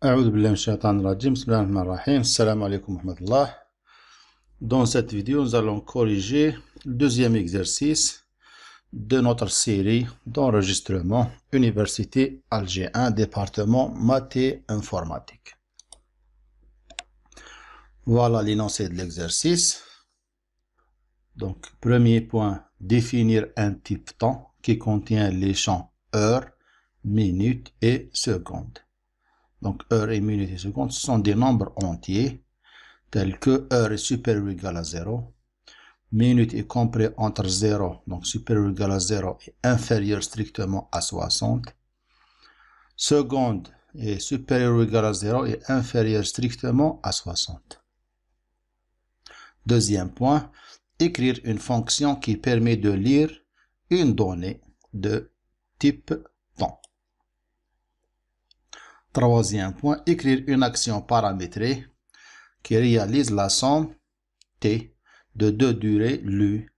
أعوذ بالله من الشيطان الرجيم. بسم الله الرحمن الرحيم. السلام عليكم ورحمة الله. Dans cette vidéo, nous allons corriger le deuxième exercice de notre série d'enregistrement Université Alger 1, département maths et informatique. Voilà l'énoncé de l'exercice. Donc, premier point, définir un type temps qui contient les champs heure, minute et seconde. Donc, heure et minute et seconde, ce sont des nombres entiers, tels que heure est supérieur ou égal à 0, minute est compris entre 0, donc supérieur ou égal à 0, et inférieur strictement à 60, seconde est supérieur ou égal à 0 et inférieur strictement à 60. Deuxième point, écrire une fonction qui permet de lire une donnée de type temps. Troisième point, écrire une action paramétrée qui réalise la somme t de deux durées lues,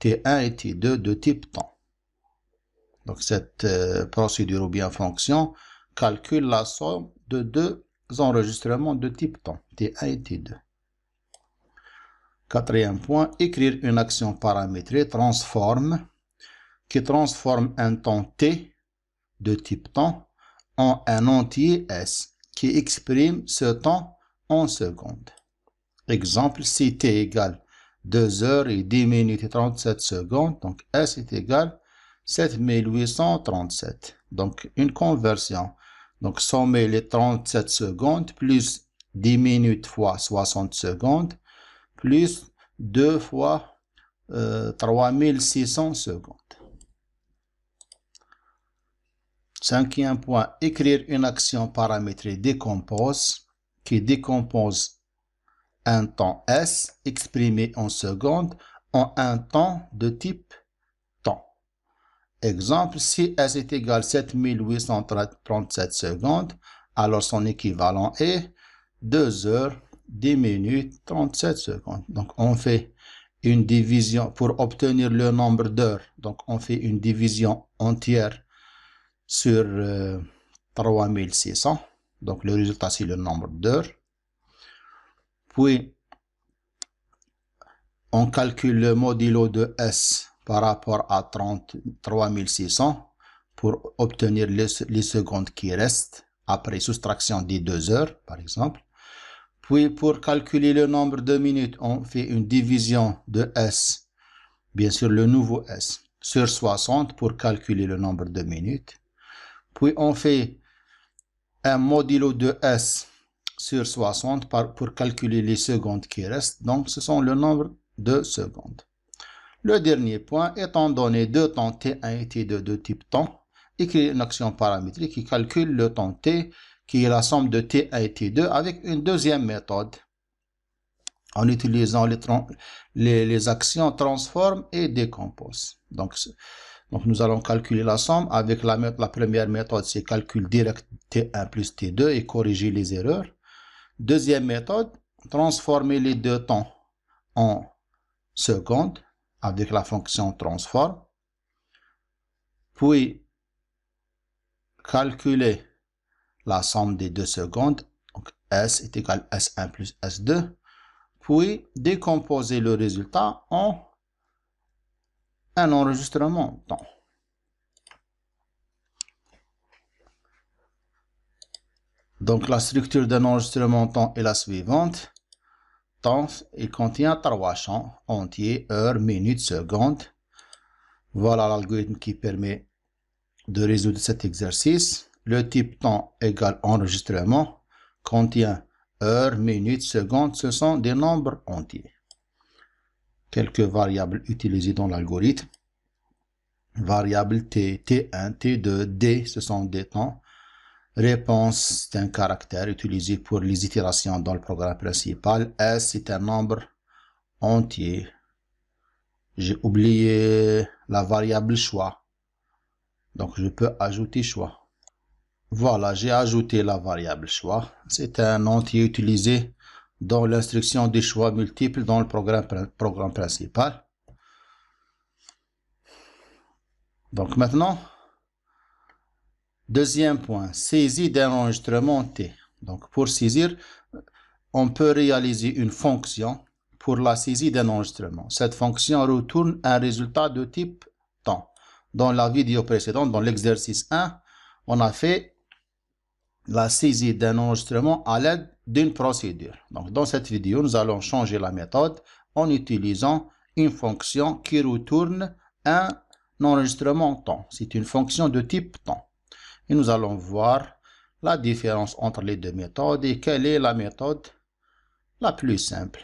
t1 et t2 de type temps. Donc cette procédure ou bien fonction calcule la somme de deux enregistrements de type temps, t1 et t2. Quatrième point, écrire une action paramétrée qui transforme un temps t de type temps en un entier s qui exprime ce temps en secondes. Exemple, si t égale 2 heures et 10 minutes et 37 secondes, donc s est égal 7837. Donc une conversion. Donc sommer les 37 secondes plus 10 minutes fois 60 secondes plus 2 fois 3600 secondes. Cinquième point, écrire une action paramétrée qui décompose un temps S exprimé en secondes en un temps de type temps. Exemple, si S est égal à 7837 secondes, alors son équivalent est 2 heures, 10 minutes, 37 secondes. Donc on fait une division pour obtenir le nombre d'heures. Donc on fait une division entière sur 3600. Donc le résultat c'est le nombre d'heures. Puis on calcule le modulo de S par rapport à 3600 pour obtenir les secondes qui restent après soustraction des 2 heures par exemple. Puis pour calculer le nombre de minutes, on fait une division de S, bien sûr le nouveau S, sur 60 pour calculer le nombre de minutes. Puis on fait un modulo de S sur 60 pour calculer les secondes qui restent. Donc ce sont le nombre de secondes. Le dernier point, étant donné deux temps t1 et t2 de type temps, écrire une action paramétrique qui calcule le temps t qui est la somme de t1 et t2 avec une deuxième méthode en utilisant les actions transforme et décompose. Donc nous allons calculer la somme avec la première méthode, c'est calcul direct t1 plus t2 et corriger les erreurs. Deuxième méthode, transformer les deux temps en secondes avec la fonction transform. Puis calculer la somme des deux secondes. Donc S est égal à S1 plus S2. Puis décomposer le résultat en un enregistrement temps. Donc la structure d'un enregistrement temps est la suivante. Temps, il contient trois champs entiers, heure, minute, seconde. Voilà l'algorithme qui permet de résoudre cet exercice. Le type temps égale enregistrement contient heure, minute, seconde. Ce sont des nombres entiers. Quelques variables utilisées dans l'algorithme. Variable T, T1, T2, D, ce sont des temps. Réponse, c'est un caractère utilisé pour les itérations dans le programme principal. S, c'est un nombre entier. J'ai oublié la variable choix. Donc, je peux ajouter choix. Voilà, j'ai ajouté la variable choix. C'est un entier utilisé dans l'instruction des choix multiples dans le programme principal. Donc, maintenant, deuxième point, saisie d'un enregistrement T. Donc, pour saisir, on peut réaliser une fonction pour la saisie d'un enregistrement. Cette fonction retourne un résultat de type temps. Dans la vidéo précédente, dans l'exercice 1, on a fait la saisie d'un enregistrement à l'aide d'une procédure. Donc, dans cette vidéo, nous allons changer la méthode en utilisant une fonction qui retourne un enregistrement temps. C'est une fonction de type temps. Et nous allons voir la différence entre les deux méthodes et quelle est la méthode la plus simple.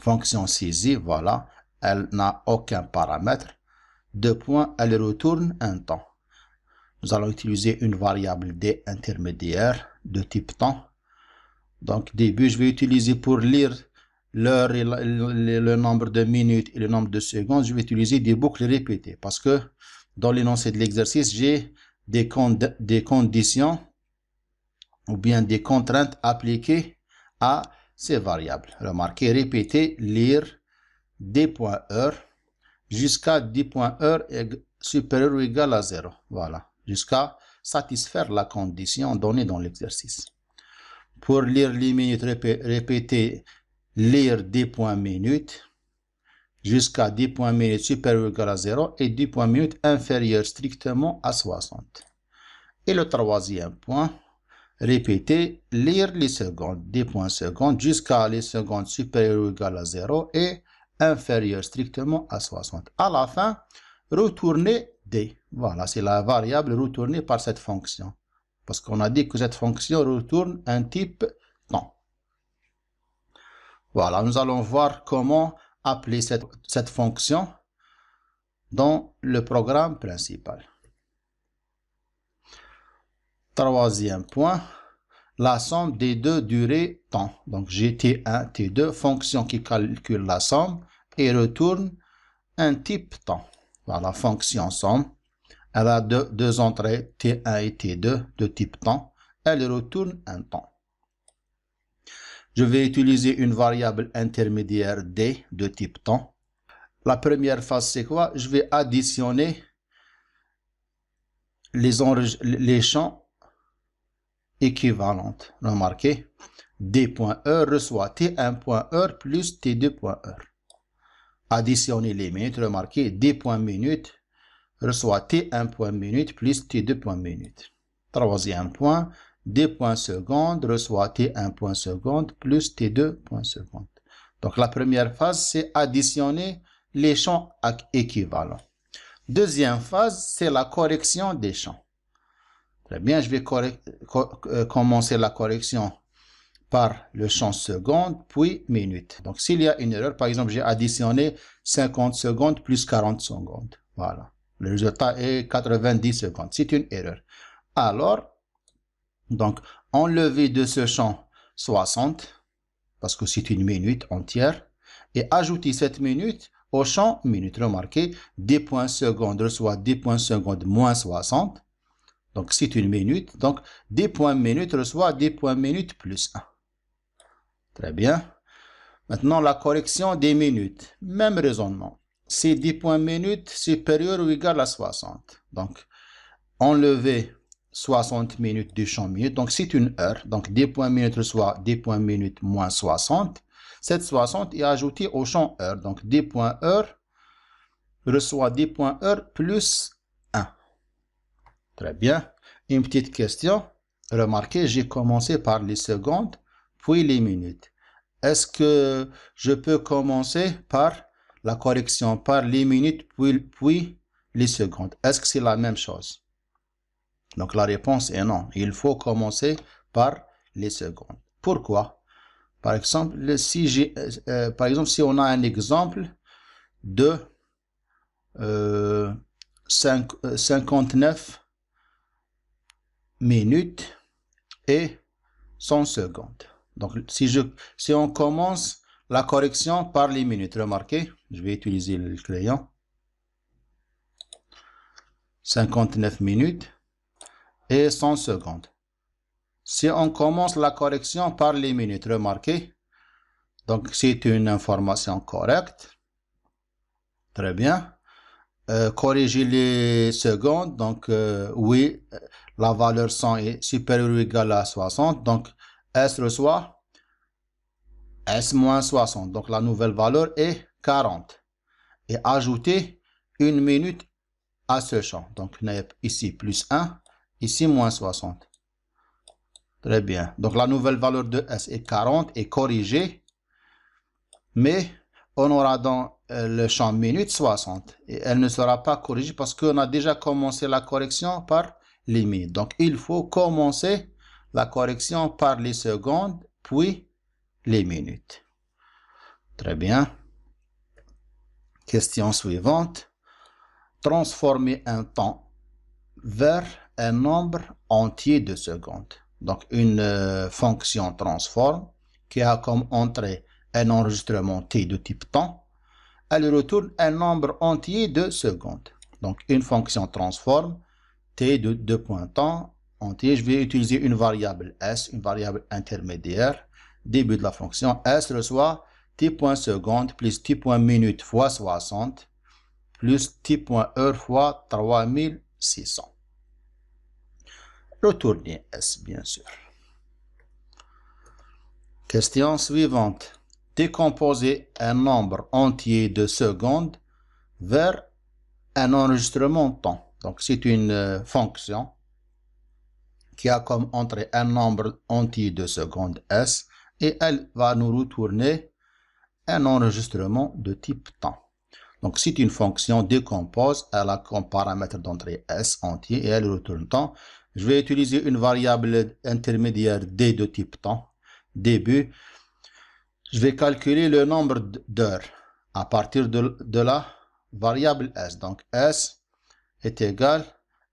Fonction saisie, voilà, elle n'a aucun paramètre. Deux points, elle retourne un temps. Nous allons utiliser une variable d intermédiaire de type temps. Donc, début, je vais utiliser pour lire l'heure et le nombre de minutes et le nombre de secondes, je vais utiliser des boucles répétées parce que dans l'énoncé de l'exercice, j'ai des conditions ou bien des contraintes appliquées à ces variables. Remarquez, répéter, lire des points heure jusqu'à 10 points heure supérieur ou égal à 0. Voilà, jusqu'à satisfaire la condition donnée dans l'exercice. Pour lire les minutes, répéter, lire 10 points minutes jusqu'à 10 points minutes supérieur ou égal à 0 et 10 points minutes inférieur strictement à 60. Et le troisième point, répéter, lire les secondes, 10 points secondes jusqu'à les secondes supérieures ou égales à 0 et inférieures strictement à 60. À la fin, retourner D. Voilà, c'est la variable retournée par cette fonction. Parce qu'on a dit que cette fonction retourne un type temps. Voilà, nous allons voir comment appeler cette fonction dans le programme principal. Troisième point, la somme des deux durées temps. Donc, j'ai T1, T2, fonction qui calcule la somme et retourne un type temps. Voilà, fonction somme. Elle a deux entrées, T1 et T2, de type temps. Elle retourne un temps. Je vais utiliser une variable intermédiaire D de type temps. La première phase, c'est quoi? Je vais additionner les champs équivalentes. Remarquez, D.heure reçoit T1.heure plus T2.heure. Additionner les minutes, remarquez, D.minute reçoit T1.minute plus T2.minute. Troisième point, D.seconde reçoit T1.seconde plus T2.seconde. Donc la première phase, c'est additionner les champs équivalents. Deuxième phase, c'est la correction des champs. Très bien, je vais commencer la correction par le champ seconde, puis minute. Donc, s'il y a une erreur, par exemple, j'ai additionné 50 secondes plus 40 secondes. Voilà. Le résultat est 90 secondes. C'est une erreur. Alors, donc, enlever de ce champ 60, parce que c'est une minute entière, et ajouter cette minute au champ minute. Remarquez, 10 points secondes reçoit 10 points secondes moins 60. Donc, c'est une minute. Donc, 10 points minutes reçoit 10 points minutes plus 1. Très bien. Maintenant, la correction des minutes. Même raisonnement. C'est 10 points minutes supérieur ou égal à 60. Donc, enlever 60 minutes du champ minute. Donc, c'est une heure. Donc, 10 points minutes reçoit 10 points minutes moins 60. Cette 60 est ajoutée au champ heure. Donc, 10 points heure reçoit 10 points heure plus 1. Très bien. Une petite question. Remarquez, j'ai commencé par les secondes, puis les minutes. Est-ce que je peux commencer par la correction par les minutes, puis les secondes? Est-ce que c'est la même chose? Donc, la réponse est non. Il faut commencer par les secondes. Pourquoi? Par exemple, si on a un exemple de 59 minutes et 100 secondes. Donc, si on commence la correction par les minutes, remarquez, je vais utiliser le crayon. 59 minutes et 100 secondes. Si on commence la correction par les minutes, remarquez, donc c'est une information correcte. Très bien. Corriger les secondes, donc oui, la valeur 100 est supérieure ou égale à 60. Donc, S reçoit S moins 60. Donc, la nouvelle valeur est 40. Et ajouter une minute à ce champ. Donc, ici plus 1, ici moins 60. Très bien. Donc, la nouvelle valeur de S est 40 et corrigée. Mais on aura dans le champ minute 60. Et elle ne sera pas corrigée parce qu'on a déjà commencé la correction par les minutes. Donc, il faut commencer la correction par les secondes, puis les minutes. Très bien. Question suivante. Transformer un temps vers un nombre entier de secondes. Donc, une fonction transform qui a comme entrée un enregistrement t de type temps. Elle retourne un nombre entier de secondes. Donc, une fonction transform t de 2 points temps entier. Je vais utiliser une variable s, une variable intermédiaire. Début de la fonction s reçoit t.seconde plus t.minute fois 60 plus t.heure fois 3600. Retournez S, bien sûr. Question suivante. Décomposer un nombre entier de secondes vers un enregistrement temps. Donc, c'est une fonction qui a comme entrée un nombre entier de secondes S et elle va nous retourner un enregistrement de type temps. Donc, si une fonction décompose, elle a comme paramètre d'entrée S entier et elle retourne temps. Je vais utiliser une variable intermédiaire D de type temps. Début, je vais calculer le nombre d'heures à partir de la variable S. Donc, S est égal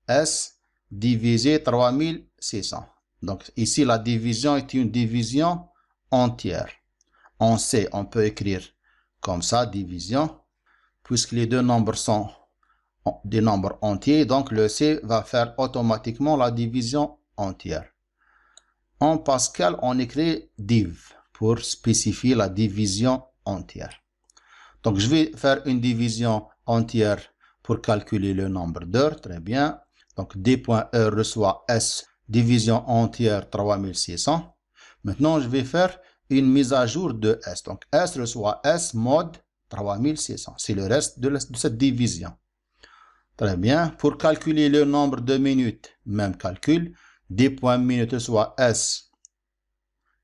à S divisé 3600. Donc, ici, la division est une division entière. On sait, on peut écrire comme ça, division, puisque les deux nombres sont des nombres entiers, donc le C va faire automatiquement la division entière. En Pascal, on écrit div pour spécifier la division entière. Donc, je vais faire une division entière pour calculer le nombre d'heures. Très bien. Donc, D.heure reçoit S division entière 3600. Maintenant, je vais faire une mise à jour de S. Donc, S reçoit S mode 3600. C'est le reste de cette division. Très bien. Pour calculer le nombre de minutes, même calcul. D.minute reçoit S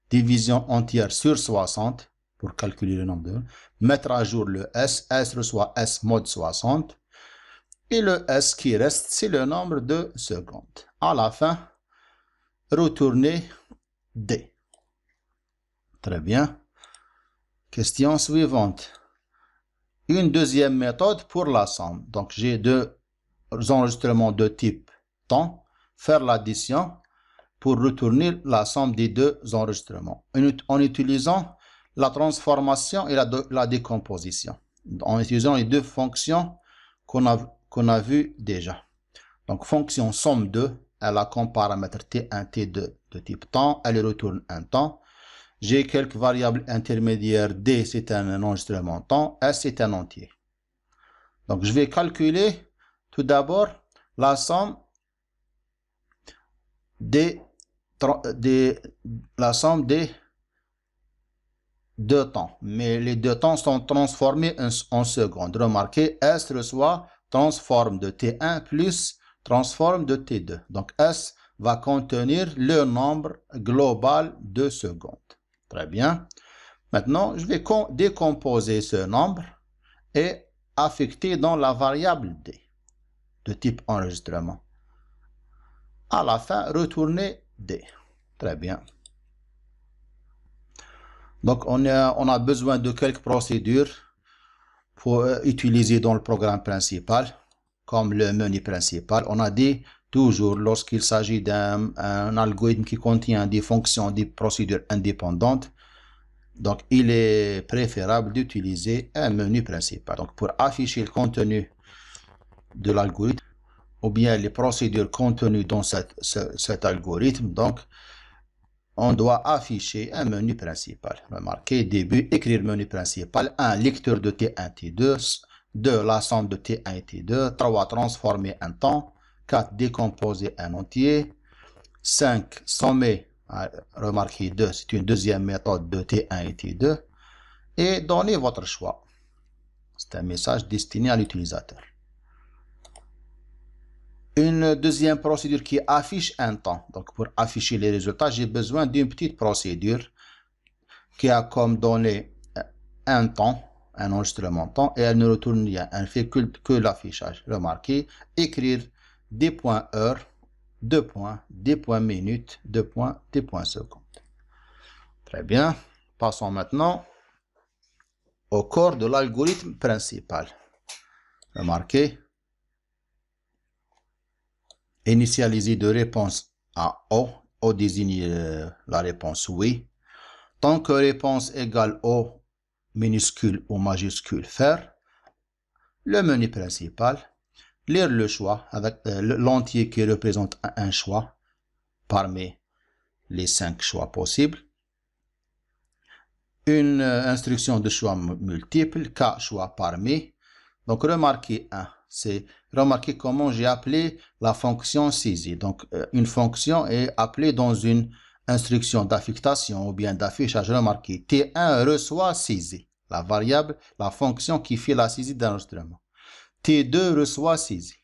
division entière sur 60 pour calculer le nombre de. Mettre à jour le S. S reçoit S mode 60. Et le S qui reste, c'est le nombre de secondes. À la fin, retourner D. Très bien. Question suivante. Une deuxième méthode pour la somme. Donc, j'ai deux enregistrements de type temps. Faire l'addition pour retourner la somme des deux enregistrements. En utilisant la transformation et la décomposition. En utilisant les deux fonctions qu'on a vues déjà. Donc, fonction somme 2, elle a comme paramètre T1, T2 de type temps. Elle retourne un temps. J'ai quelques variables intermédiaires. D, c'est un enregistrement temps. S, c'est un entier. Donc, je vais calculer tout d'abord la somme des deux temps. Mais les deux temps sont transformés en secondes. Remarquez, S reçoit transforme de T1 plus transforme de T2. Donc, S va contenir le nombre global de secondes. Très bien. Maintenant, je vais décomposer ce nombre et affecter dans la variable D de type enregistrement. À la fin, retourner D. Très bien. Donc, on a besoin de quelques procédures pour utiliser dans le programme principal, comme le menu principal. On a dit toujours, lorsqu'il s'agit d'un algorithme qui contient des fonctions, des procédures indépendantes, donc il est préférable d'utiliser un menu principal. Donc, pour afficher le contenu de l'algorithme, ou bien les procédures contenues dans cet algorithme, donc, on doit afficher un menu principal. Remarquez, début, écrire menu principal, 1, lecteur de T1, T2, 2, la somme de T1 et T2, 3, transformer un temps, 4, décomposer un entier. 5, sommer. Remarquez 2, c'est une deuxième méthode de T1 et T2. Et donnez votre choix. C'est un message destiné à l'utilisateur. Une deuxième procédure qui affiche un temps. Donc, pour afficher les résultats, j'ai besoin d'une petite procédure qui a comme donné un temps, un enregistrement temps, et elle ne retourne rien. Elle ne fait que l'affichage. Remarquez, écrire des points heure, 2 points, des points minutes, 2 points, des points secondes. Très bien. Passons maintenant au corps de l'algorithme principal. Remarquez, initialiser de réponse à O. O désigne la réponse oui. Tant que réponse égale O minuscule ou majuscule, faire. Le menu principal. Lire le choix avec l'entier qui représente un choix parmi les 5 choix possibles. Une instruction de choix multiple, K choix parmi. Donc remarquez remarquez comment j'ai appelé la fonction saisie. Donc une fonction est appelée dans une instruction d'affectation ou bien d'affichage. Remarquez, T1 reçoit saisie, la variable, la fonction qui fait la saisie d'enregistrement. T2 reçoit saisie.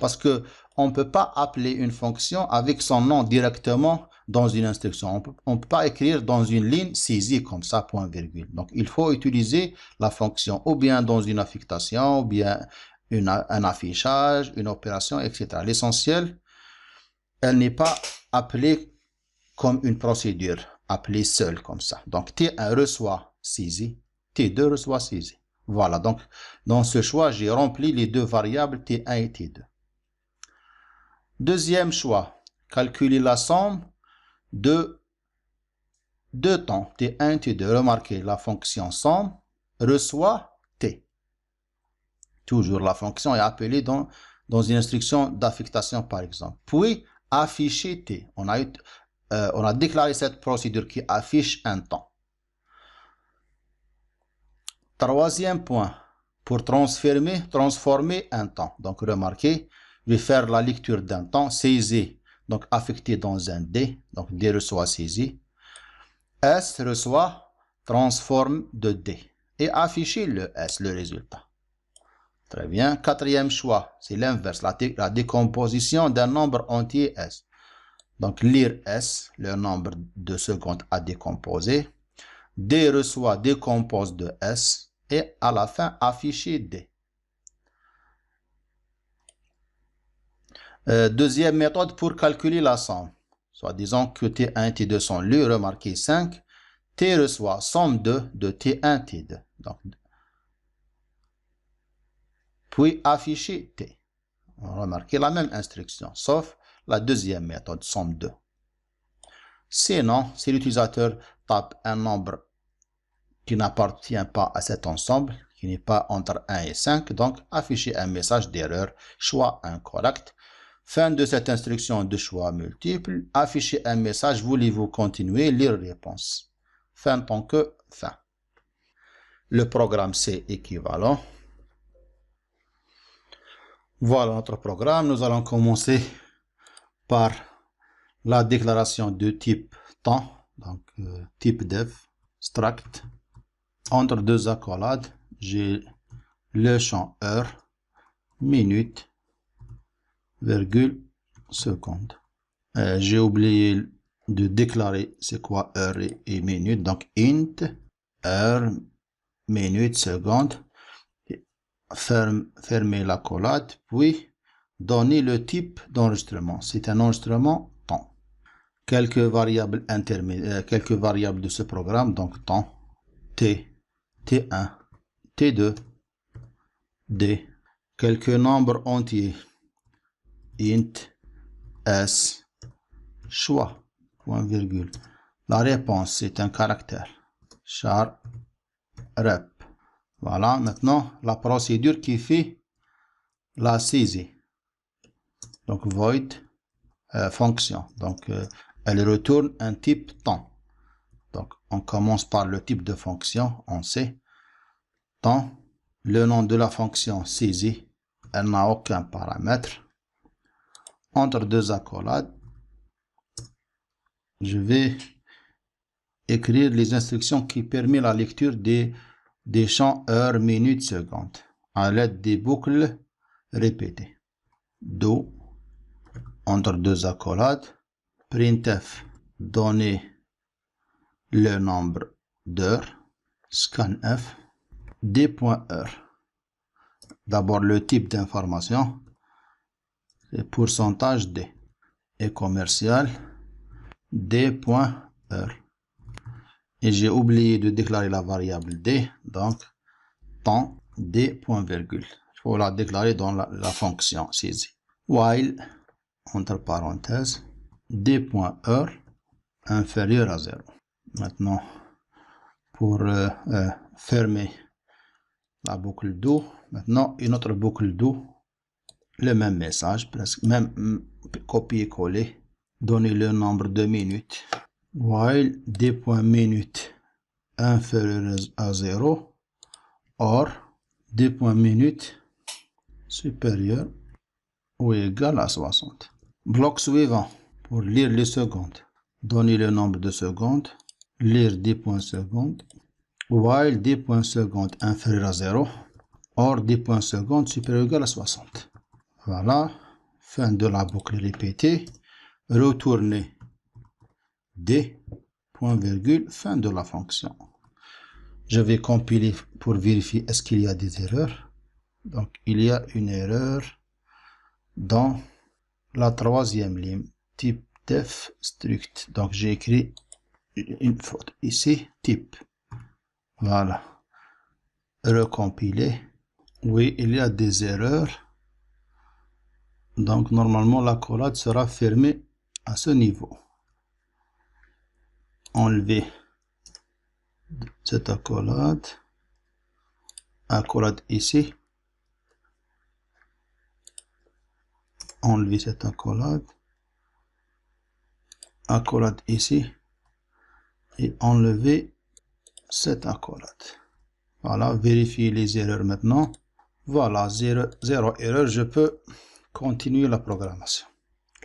Parce que on ne peut pas appeler une fonction avec son nom directement dans une instruction. On ne peut pas écrire dans une ligne saisie comme ça, point virgule. Donc, il faut utiliser la fonction ou bien dans une affectation, ou bien un affichage, une opération, etc. L'essentiel, elle n'est pas appelée comme une procédure, appelée seule comme ça. Donc, T1 reçoit saisie, T2 reçoit saisie. Voilà, donc, dans ce choix, j'ai rempli les deux variables T1 et T2. Deuxième choix, calculer la somme de deux temps, T1, T2. Remarquez, la fonction somme reçoit T. Toujours, la fonction est appelée dans une instruction d'affectation, par exemple. Puis, afficher T. On a déclaré cette procédure qui affiche un temps. Troisième point, pour transformer un temps. Donc, remarquez, je vais faire la lecture d'un temps, saisi, donc affecté dans un D, donc D reçoit saisi. S reçoit transforme de D et afficher le S, le résultat. Très bien. Quatrième choix, c'est l'inverse, la décomposition d'un nombre entier S. Donc, lire S, le nombre de secondes à décomposer. D reçoit décompose de S et à la fin, afficher D. Deuxième méthode pour calculer la somme. Soit disons que T1 et T2 sont lus, remarquez 5. T reçoit somme de T1, T2. Donc, puis afficher T. Remarquez la même instruction, sauf la deuxième méthode, somme 2. Sinon, si l'utilisateur tape un nombre qui n'appartient pas à cet ensemble, qui n'est pas entre 1 et 5, donc afficher un message d'erreur, choix incorrect. Fin de cette instruction de choix multiple, afficher un message, voulez-vous continuer, lire réponse. Fin tant que fin. Le programme C équivalent. Voilà notre programme. Nous allons commencer par la déclaration de type temps, donc type def, struct. Entre deux accolades, j'ai le champ heure, minute, virgule, seconde. J'ai oublié de déclarer c'est quoi heure et minute, donc int, heure, minute, seconde. Fermer l'accolade, puis donner le type d'enregistrement. C'est un enregistrement temps. Quelques variables intermédiaires, quelques variables de ce programme, donc temps, T, T1, T2, D, quelques nombres entiers, int, S, choix, point virgule. La réponse, c'est un caractère, char, rep. Voilà, maintenant, la procédure qui fait la saisie. Donc, void, fonction. Donc, elle retourne un type temps. Donc, on commence par le type de fonction, on sait. Temps, le nom de la fonction saisie, elle n'a aucun paramètre. entre deux accolades, je vais écrire les instructions qui permettent la lecture des champs heures, minutes, secondes à l'aide des boucles répétées. Do, entre deux accolades, printf, donner le nombre d'heures, scanf, d.heure. D'abord le type d'information, c'est pourcentage d, et commercial, d.heure. Et j'ai oublié de déclarer la variable d, donc temps d.virgule. Il faut la déclarer dans la fonction saisie. While, entre parenthèses, d.heure inférieur à 0. Maintenant, pour fermer la boucle do, maintenant une autre boucle do, le même message, presque même copier-coller, donner le nombre de minutes. While d.minute inférieur à 0 or d.minute supérieur ou égal à 60. Bloc suivant, pour lire les secondes, donner le nombre de secondes, lire 10.secondes, while 10.secondes inférieur à 0 or 10.secondes supérieur ou égal à 60. Voilà, fin de la boucle répétée, retourner d, point virgule, fin de la fonction. Je vais compiler pour vérifier est-ce qu'il y a des erreurs. Donc, il y a une erreur dans la troisième ligne, type def struct. Donc, j'ai écrit une faute ici, type. Voilà. Recompiler. Oui, il y a des erreurs. Donc, normalement, l'accolade sera fermée à ce niveau. Enlever cette accolade ici, enlever cette accolade ici et enlever cette accolade. Voilà, vérifier les erreurs maintenant. Voilà, zéro erreur, je peux continuer la programmation.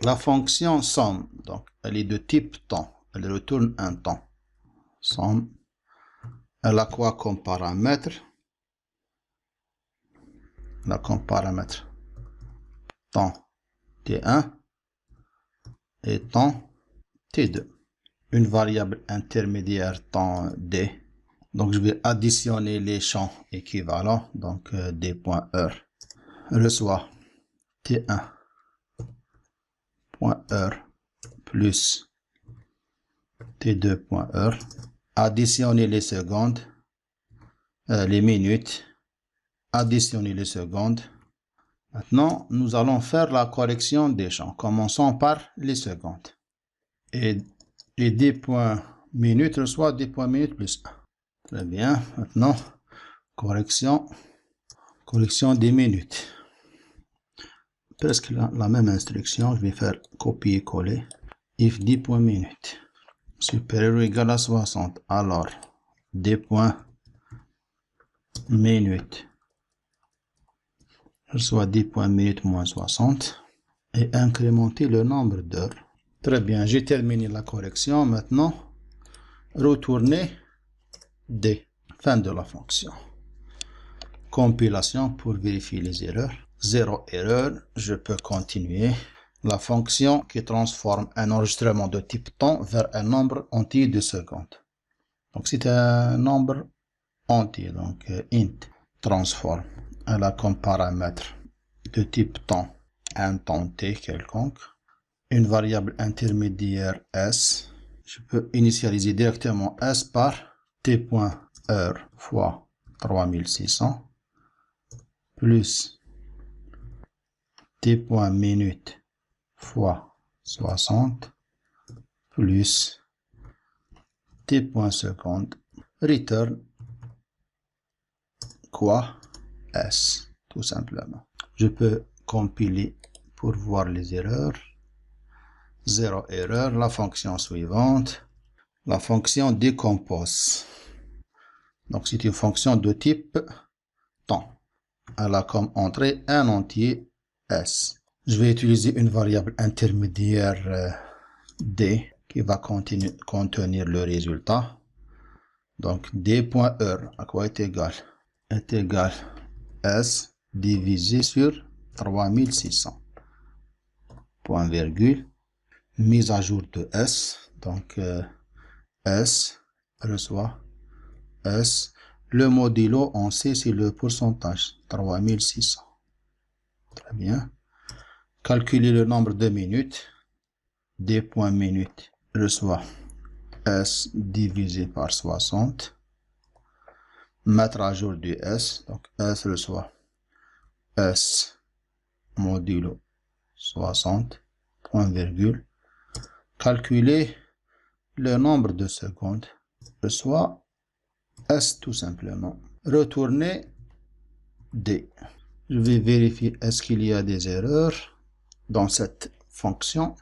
La fonction somme, donc elle est de type temps, elle retourne un temps. Somme, elle a quoi comme paramètre? Elle a comme paramètre temps T1 et temps T2. Une variable intermédiaire temps D. Donc je vais additionner les champs équivalents. Donc D.heure reçoit T1.heure plus T2.heure. Additionner les secondes, les minutes. Additionner les secondes. Maintenant, nous allons faire la correction des champs. Commençons par les secondes. Et les d.minutes reçoit d.minutes plus 1. Très bien. Maintenant, correction des minutes. Presque la même instruction. Je vais faire copier-coller. If d.minute supérieur ou égal à 60, alors d.minute reçoit d.minute moins 60 et incrémenter le nombre d'heures. Très bien, j'ai terminé la correction. Maintenant, retourner D. Fin de la fonction. Compilation pour vérifier les erreurs. Zéro erreur, je peux continuer. La fonction qui transforme un enregistrement de type temps vers un nombre entier de secondes. Donc c'est un nombre entier, donc int transform. Elle a comme paramètre de type temps un temps t quelconque. Une variable intermédiaire s. Je peux initialiser directement s par t.heure fois 3600 plus t.minute fois 60 plus t.seconde. Return quoi s, tout simplement. Je peux compiler pour voir les erreurs. Zéro erreur. La fonction suivante, la fonction décompose. Donc c'est une fonction de type temps. Elle a comme entrée un entier s. Je vais utiliser une variable intermédiaire D qui va contenir le résultat. Donc D.heure à quoi est égal? Est égal S divisé sur 3600. Point virgule. Mise à jour de S. Donc S reçoit S. Le modulo, on sait, c'est le pourcentage. 3600. Très bien. Calculer le nombre de minutes. D.minute reçoit S divisé par 60. Mettre à jour du S. Donc S reçoit S modulo 60. Point virgule. Calculer le nombre de secondes. Reçoit S tout simplement. Retourner D. Je vais vérifier est-ce qu'il y a des erreurs dans cette fonction.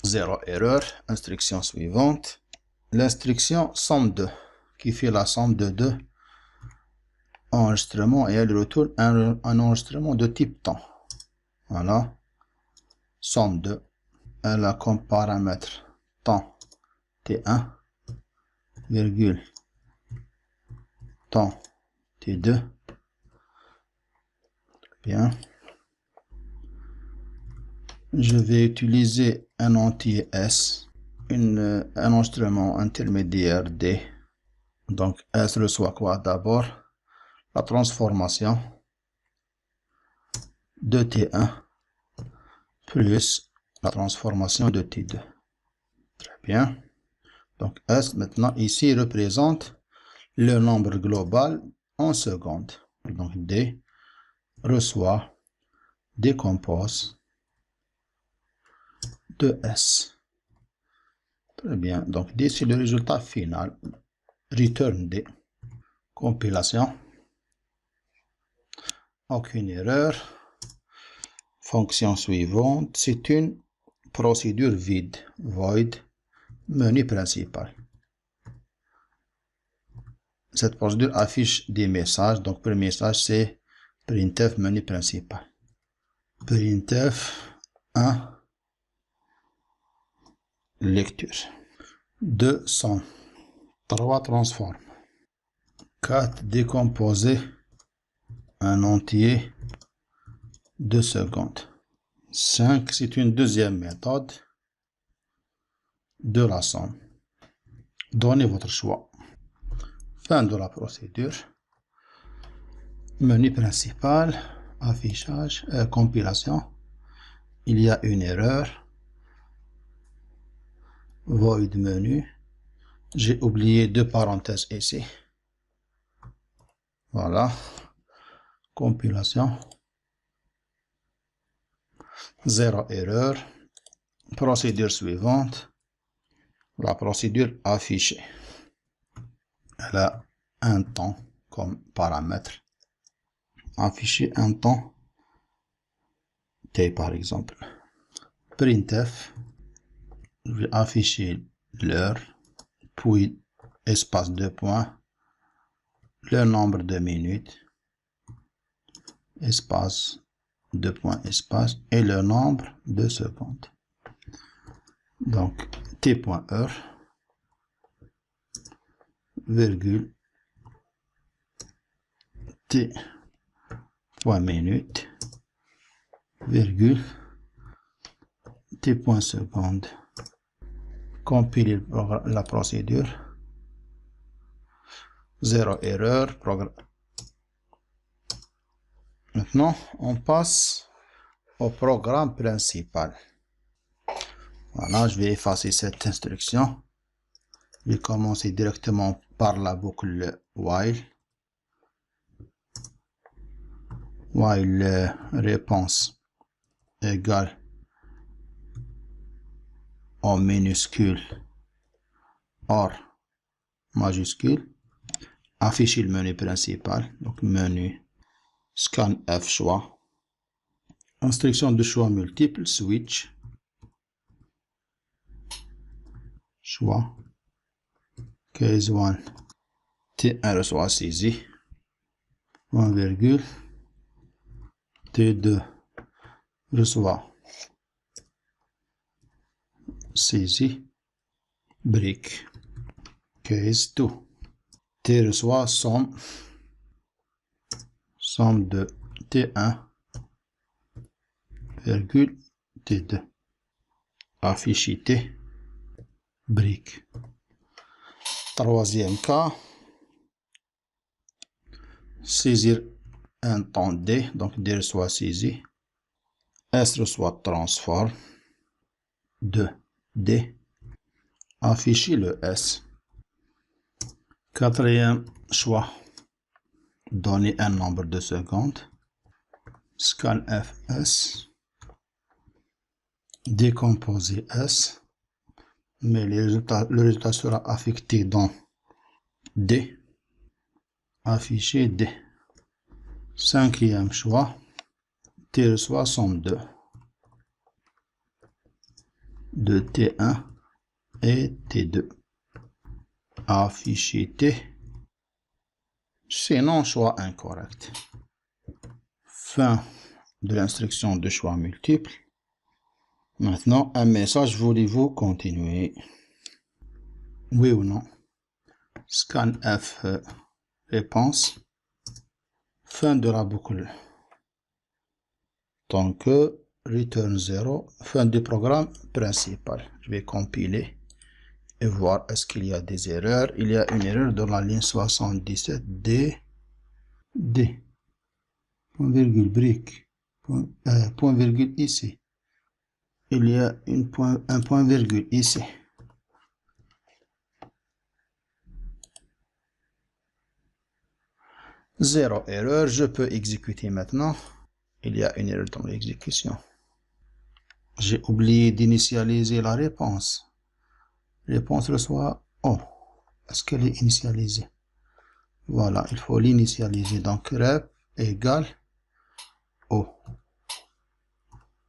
0 erreur. Instruction suivante. L'instruction somme 2 qui fait la somme de deux enregistrements et elle retourne un enregistrement de type temps. Voilà. Somme 2. Elle a comme paramètre temps T1, virgule, temps T2. Bien. Je vais utiliser un entier S, un enregistrement intermédiaire D. Donc S reçoit quoi d'abord? La transformation de T1 plus la transformation de T2. Très bien. Donc S maintenant ici représente le nombre global en secondes. Donc D reçoit, décompose de S. Très bien. Donc D c'est le résultat final. Return D. Compilation. Aucune erreur. Fonction suivante. C'est une procédure vide. Void. Menu principal. Cette procédure affiche des messages. Donc, premier message, c'est printf menu principal. Printf 1. Lecture. 2. Son. 3. Transforme. 4. Décomposer un entier 2 secondes. 5. C'est une deuxième méthode de la somme. Donnez votre choix. Fin de la procédure. Menu principal, affichage, compilation. Il y a une erreur. Void menu. J'ai oublié deux parenthèses ici. Voilà. Compilation. 0 erreur. Procédure suivante. La procédure affichée. Elle a un temps comme paramètre. Afficher un temps T par exemple. Printf. Je vais afficher l'heure, puis espace 2 points, le nombre de minutes, espace 2 points, espace, et le nombre de secondes. Donc, T.heure, virgule, T.minute, virgule, T.seconde. Compiler la procédure. 0 erreur. Maintenant, on passe au programme principal. Voilà, je vais effacer cette instruction. Je vais commencer directement par la boucle while. While réponse égale en minuscule or majuscule. Afficher le menu principal. Donc menu scan F choix. Instruction de choix multiple switch. Choix. Case 1. T1 reçoit saisi. Point virgule. T2 reçoit saisie, brique, case 2. T reçoit somme de T1, virgule T2. Affiché T, brique. Troisième cas, saisir un temps D, donc D reçoit saisie, S reçoit transform de D, afficher le S. Quatrième choix, donner un nombre de secondes, scan FS, décomposer S, mais le résultat sera affecté dans D, afficher D. Cinquième choix, T reçoit somme de T1 et T2. Afficher T. Sinon, choix incorrect. Fin de l'instruction de choix multiple. Maintenant, un message, voulez-vous continuer? Oui ou non? Scan F, réponse. Fin de la boucle. Donc, return 0, fin du programme principal. Je vais compiler et voir est-ce qu'il y a des erreurs. Il y a une erreur dans la ligne 77 D. Point virgule brique. Point virgule ici. Il y a un point virgule ici. Zéro erreur. Je peux exécuter maintenant. Il y a une erreur dans l'exécution. J'ai oublié d'initialiser la réponse. Réponse reçoit O. Est-ce qu'elle est initialisée? Voilà, il faut l'initialiser. Donc, rep égale O.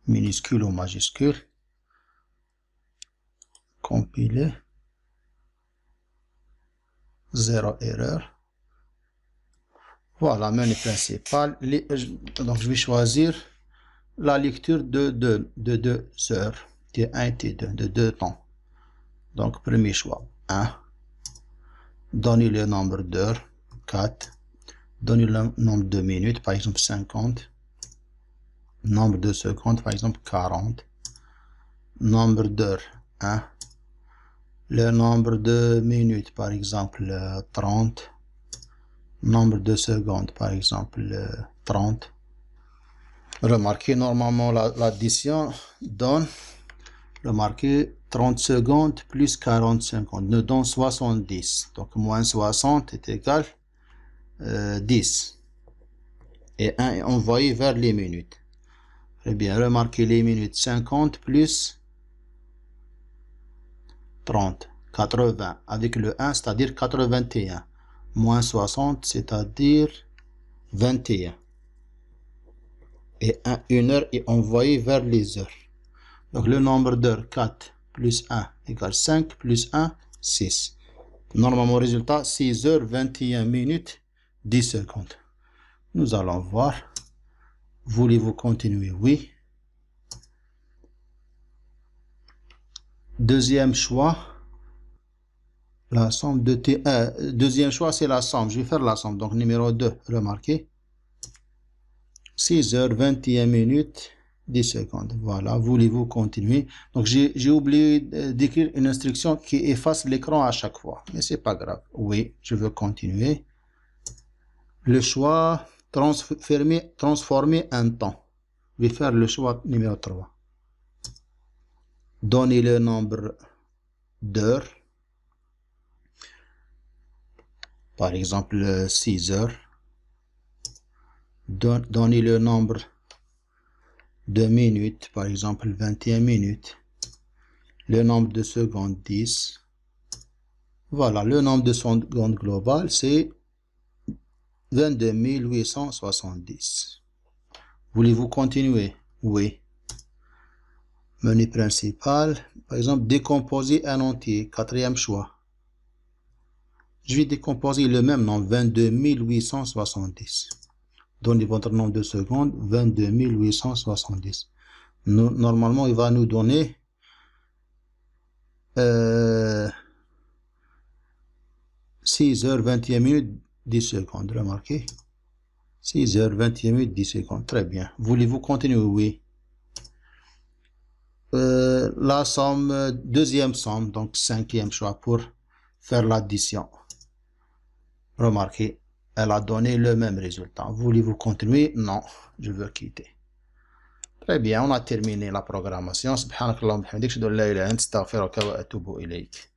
Minuscule ou majuscule. Compiler. Zéro erreur. Voilà, menu principal. Donc, je vais choisir la lecture de 2 heures. T1 et T2, de 2 temps. Donc, premier choix, 1. Donner le nombre d'heures, 4. Donner le nombre de minutes, par exemple 50. Nombre de secondes, par exemple 40. Nombre d'heures, 1. Le nombre de minutes, par exemple 30. Nombre de secondes, par exemple 30. Remarquez, normalement, l'addition donne, remarquez, 30 secondes plus 40 secondes nous donne 70. Donc, moins 60 est égal 10. Et 1 est envoyé vers les minutes. Très bien, remarquez les minutes 50 plus 30, 80. Avec le 1, c'est-à-dire 81. Moins 60, c'est-à-dire 21. Et 1 heure est envoyée vers les heures. Donc, le nombre d'heures, 4 plus 1 égale 5 plus 1, 6. Normalement, résultat, 6 heures, 21 minutes, 10 secondes. Nous allons voir. Voulez-vous continuer? Oui. Deuxième choix. La somme de T. Deuxième choix, c'est la somme. Je vais faire la somme. Donc, numéro 2, remarquez. 6 heures, 21 minutes, 10 secondes. Voilà, voulez-vous continuer? Donc, j'ai oublié d'écrire une instruction qui efface l'écran à chaque fois. Mais c'est pas grave. Oui, je veux continuer. Le choix, transformer un temps. Je vais faire le choix numéro 3. Donner le nombre d'heures. Par exemple, 6 heures. Donner le nombre de minutes, par exemple 21 minutes. Le nombre de secondes, 10. Voilà, le nombre de secondes global, c'est 22 870. Voulez-vous continuer? Oui. Menu principal, par exemple, décomposer un entier, quatrième choix. Je vais décomposer le même nombre, 22 870. Donnez votre nombre de secondes, 22 870. Normalement, il va nous donner 6h, 21 minutes, 10 secondes, remarquez. 6h, 21 minutes, 10 secondes, très bien. Voulez-vous continuer? Oui. La somme, deuxième somme, donc cinquième choix pour faire l'addition. Remarquez, elle a donné le même résultat. Voulez-vous continuer? Non, je veux quitter. Très bien, on a terminé la programmation. Subhanakallah wa bihamdik, ashhadu an la ilaha illa anta, astaghfiruka wa atubu ilayk.